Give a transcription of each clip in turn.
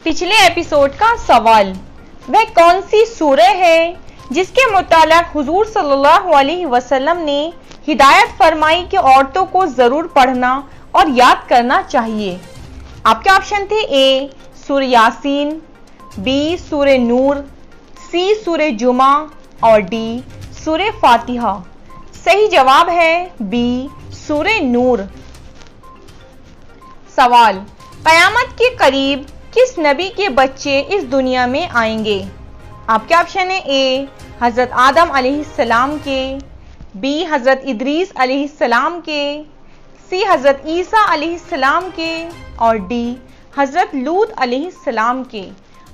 पिछले एपिसोड का सवाल, वह कौन सी सूरह है जिसके मुतालिक हुजूर सल्लल्लाहु अलैहि वसल्लम ने हिदायत फरमाई कि औरतों को जरूर पढ़ना और याद करना चाहिए। आपके ऑप्शन थे ए सूरह यासीन, बी सूरह नूर, सी सूरह जुमा और डी सूरह फातिहा। सही जवाब है बी सूरह नूर। सवाल, कयामत के करीब किस नबी के बच्चे इस दुनिया में आएंगे? आपके ऑप्शन है ए हजरत आदम अलैहिस्सलाम के, बी हजरत इदरीस अलैहिस्सलाम के, सी हजरत ईसा अलैहिस्सलाम के और डी हजरत लूत अलैहिस्सलाम के।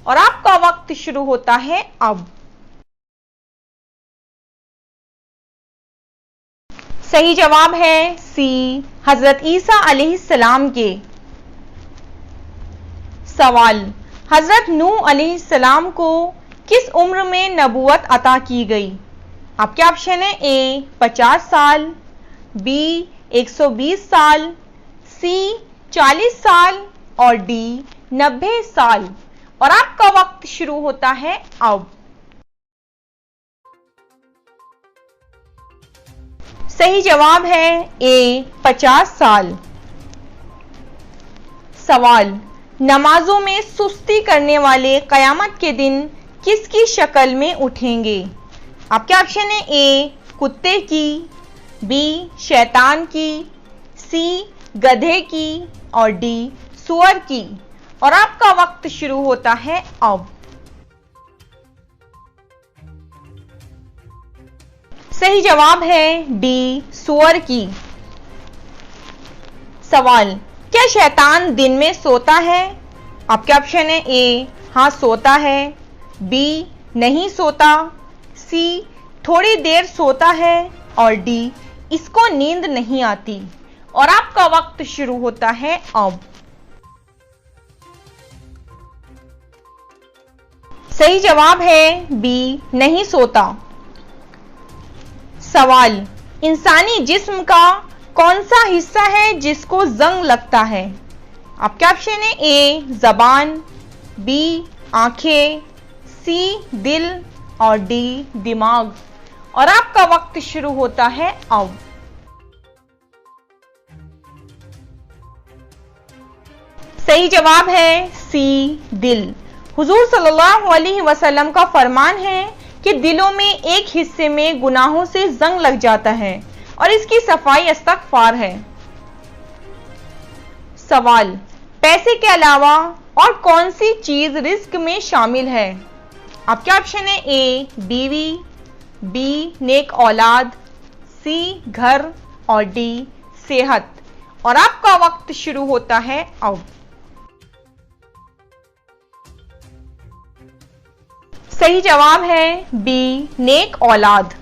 और आपका वक्त शुरू होता है अब। सही जवाब है सी हजरत ईसा अलैहिस्सलाम के। सवाल, हजरत नूह अलैहिस्सलाम को किस उम्र में नबूवत अता की गई? आपके ऑप्शन है ए 50 साल, बी 120 साल, सी 40 साल और डी 90 साल। और आपका वक्त शुरू होता है अब। सही जवाब है ए 50 साल। सवाल, नमाजों में सुस्ती करने वाले कयामत के दिन किसकी शक्ल में उठेंगे? आपके ऑप्शन है ए कुत्ते की, बी शैतान की, सी गधे की और डी सुअर की। और आपका वक्त शुरू होता है अब। सही जवाब है डी सुअर की। सवाल, क्या शैतान दिन में सोता है? आपके ऑप्शन है ए हाँ सोता है, बी नहीं सोता, सी थोड़ी देर सोता है और डी इसको नींद नहीं आती। और आपका वक्त शुरू होता है अब। सही जवाब है बी नहीं सोता। सवाल, इंसानी जिस्म का कौन सा हिस्सा है जिसको जंग लगता है? आपके ऑप्शन है ए जबान, बी आंखें, सी दिल और डी दिमाग। और आपका वक्त शुरू होता है अब। सही जवाब है सी दिल। हुजूर सल्लल्लाहु अलैहि वसल्लम का फरमान है कि दिलों में एक हिस्से में गुनाहों से जंग लग जाता है और इसकी सफाई इस्तगफार है। सवाल, पैसे के अलावा और कौन सी चीज रिस्क में शामिल है? आपके ऑप्शन है ए बीवी, बी नेक औलाद, सी घर और डी सेहत। और आपका वक्त शुरू होता है अब। सही जवाब है बी नेक औलाद।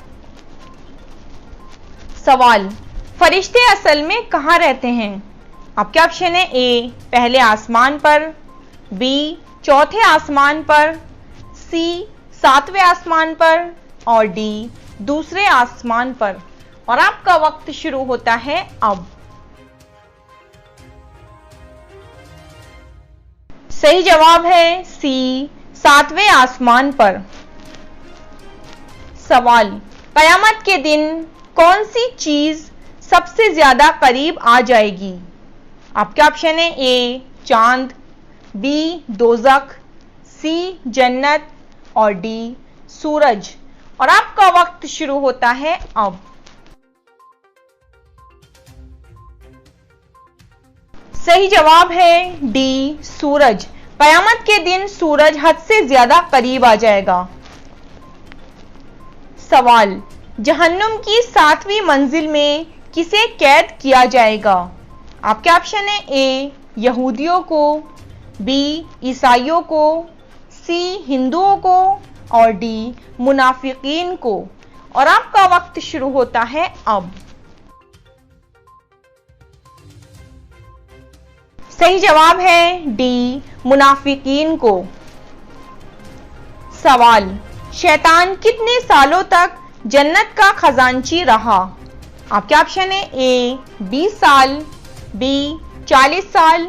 सवाल, फरिश्ते असल में कहाँ रहते हैं? आपके ऑप्शन है ए पहले आसमान पर, बी चौथे आसमान पर, सी 7वें आसमान पर और डी दूसरे आसमान पर। और आपका वक्त शुरू होता है अब। सही जवाब है सी 7वें आसमान पर। सवाल, कयामत के दिन कौन सी चीज सबसे ज्यादा करीब आ जाएगी? आपके ऑप्शन है ए चांद, बी दोजख, सी जन्नत और डी सूरज। और आपका वक्त शुरू होता है अब। सही जवाब है डी सूरज। कयामत के दिन सूरज हद से ज्यादा करीब आ जाएगा। सवाल, जहन्नुम की 7वीं मंजिल में किसे कैद किया जाएगा? आपके ऑप्शन है ए यहूदियों को, बी ईसाइयों को, सी हिंदुओं को और डी मुनाफिकीन को। और आपका वक्त शुरू होता है अब। सही जवाब है डी मुनाफिकीन को। सवाल, शैतान कितने सालों तक जन्नत का खजांची रहा? आपके ऑप्शन है ए 20 साल, बी 40 साल,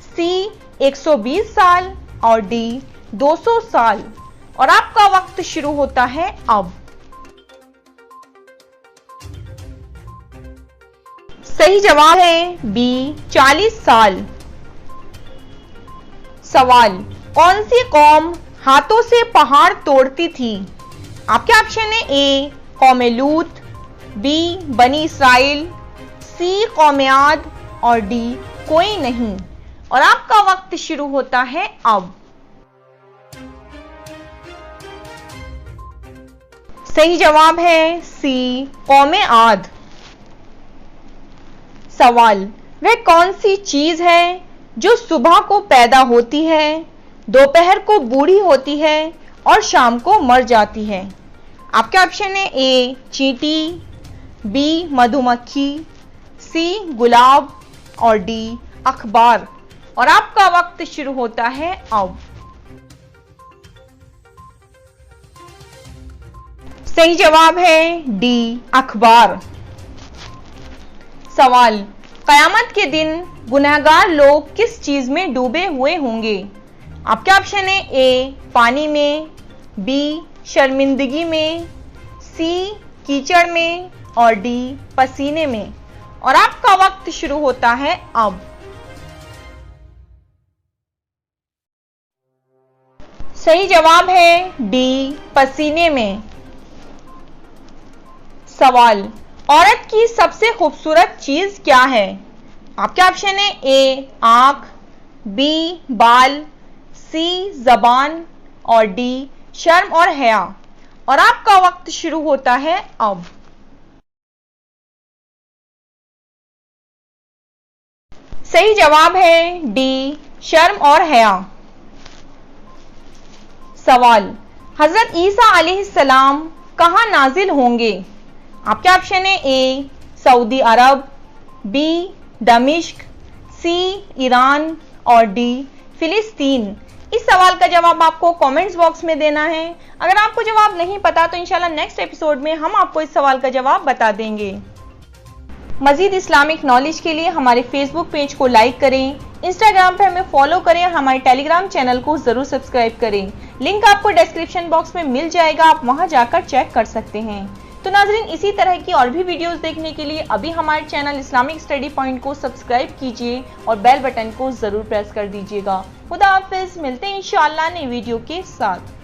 सी 120 साल और डी 200 साल। और आपका वक्त शुरू होता है अब। सही जवाब है बी 40 साल। सवाल, कौन सी कौम हाथों से पहाड़ तोड़ती थी? आपके ऑप्शन है ए कौम लूत, बी बनी इसराइल, सी कौम आद और डी कोई नहीं। और आपका वक्त शुरू होता है अब। सही जवाब है सी कौम आद। सवाल, वह कौन सी चीज है जो सुबह को पैदा होती है, दोपहर को बूढ़ी होती है और शाम को मर जाती है? आपके ऑप्शन है ए चींटी, बी मधुमक्खी, सी गुलाब और डी अखबार। और आपका वक्त शुरू होता है अब। सही जवाब है डी अखबार। सवाल, कयामत के दिन गुनहगार लोग किस चीज में डूबे हुए होंगे? आपके ऑप्शन है ए पानी में, बी शर्मिंदगी में, सी कीचड़ में और डी पसीने में। और आपका वक्त शुरू होता है अब। सही जवाब है डी पसीने में। सवाल, औरत की सबसे खूबसूरत चीज क्या है? आपके ऑप्शन है ए आंख, बी बाल, सी जबान और डी शर्म और हया। और आपका वक्त शुरू होता है अब। सही जवाब है डी शर्म और हया। सवाल, हजरत ईसा अलैहिस्सलाम कहां नाजिल होंगे? आपके ऑप्शन है ए सऊदी अरब, बी दमिश्क, सी ईरान और डी फिलिस्तीन। इस सवाल का जवाब आपको कमेंट्स बॉक्स में देना है। अगर आपको जवाब नहीं पता तो इंशाल्लाह नेक्स्ट एपिसोड में हम आपको इस सवाल का जवाब बता देंगे। मजीद इस्लामिक नॉलेज के लिए हमारे फेसबुक पेज को लाइक करें, इंस्टाग्राम पर हमें फॉलो करें और हमारे टेलीग्राम चैनल को जरूर सब्सक्राइब करें। लिंक आपको डिस्क्रिप्शन बॉक्स में मिल जाएगा, आप वहां जाकर चेक कर सकते हैं। तो नाजरीन, इसी तरह की और भी वीडियोस देखने के लिए अभी हमारे चैनल इस्लामिक स्टडी पॉइंट को सब्सक्राइब कीजिए और बेल बटन को जरूर प्रेस कर दीजिएगा। खुदा हाफिज, मिलते हैं इंशाअल्लाह नई वीडियो के साथ।